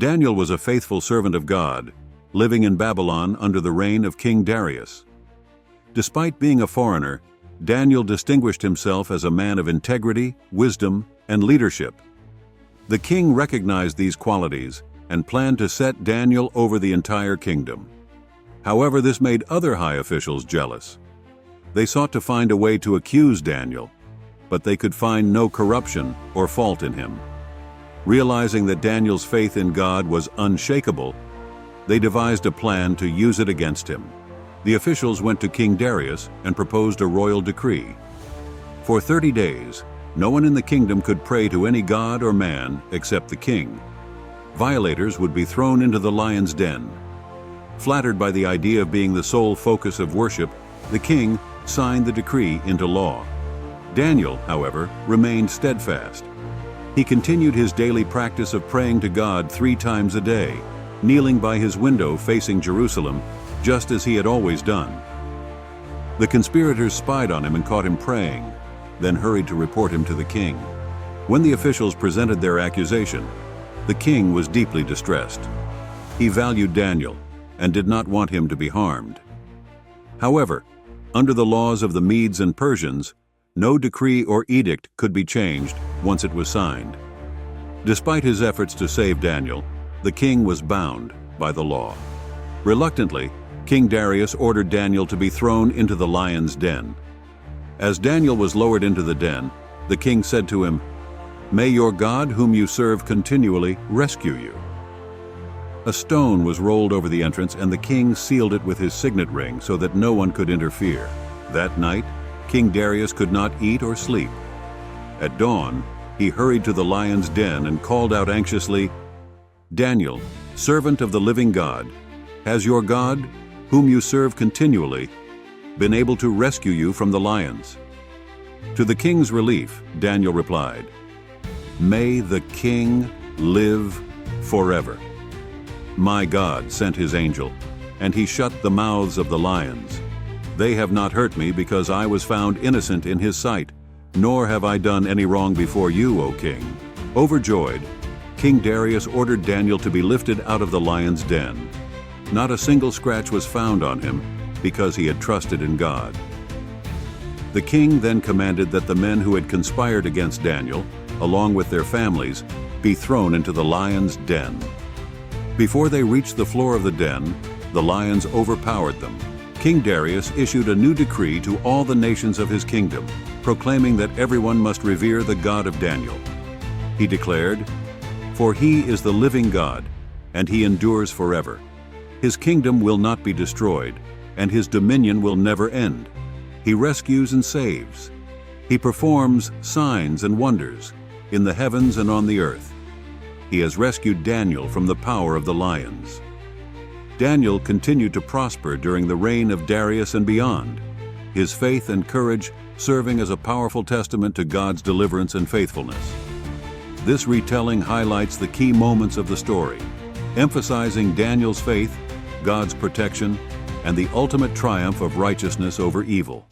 Daniel was a faithful servant of God, living in Babylon under the reign of King Darius. Despite being a foreigner, Daniel distinguished himself as a man of integrity, wisdom, and leadership. The king recognized these qualities and planned to set Daniel over the entire kingdom. However, this made other high officials jealous. They sought to find a way to accuse Daniel, but they could find no corruption or fault in him. Realizing that Daniel's faith in God was unshakable, they devised a plan to use it against him. The officials went to King Darius and proposed a royal decree. For 30 days, no one in the kingdom could pray to any god or man except the king. Violators would be thrown into the lion's den. Flattered by the idea of being the sole focus of worship, the king signed the decree into law. Daniel, however, remained steadfast. He continued his daily practice of praying to God 3 times a day, kneeling by his window facing Jerusalem, just as he had always done. The conspirators spied on him and caught him praying, then hurried to report him to the king. When the officials presented their accusation, the king was deeply distressed. He valued Daniel and did not want him to be harmed. However, under the laws of the Medes and Persians, no decree or edict could be changed once it was signed. Despite his efforts to save Daniel, the king was bound by the law. Reluctantly, King Darius ordered Daniel to be thrown into the lion's den. As Daniel was lowered into the den, the king said to him, "May your God, whom you serve continually, rescue you." A stone was rolled over the entrance, and the king sealed it with his signet ring so that no one could interfere. That night, King Darius could not eat or sleep. At dawn, he hurried to the lion's den and called out anxiously, "Daniel, servant of the living God, has your God, whom you serve continually, been able to rescue you from the lions?" To the king's relief, Daniel replied, "May the king live forever. My God sent his angel, and he shut the mouths of the lions. They have not hurt me because I was found innocent in his sight, nor have I done any wrong before you, O king." Overjoyed, King Darius ordered Daniel to be lifted out of the lion's den. Not a single scratch was found on him because he had trusted in God. The king then commanded that the men who had conspired against Daniel, along with their families, be thrown into the lion's den. Before they reached the floor of the den, the lions overpowered them. King Darius issued a new decree to all the nations of his kingdom, proclaiming that everyone must revere the God of Daniel. He declared, "For he is the living God, and he endures forever. His kingdom will not be destroyed, and his dominion will never end. He rescues and saves. He performs signs and wonders in the heavens and on the earth. He has rescued Daniel from the power of the lions." Daniel continued to prosper during the reign of Darius and beyond, his faith and courage serving as a powerful testament to God's deliverance and faithfulness. This retelling highlights the key moments of the story, emphasizing Daniel's faith, God's protection, and the ultimate triumph of righteousness over evil.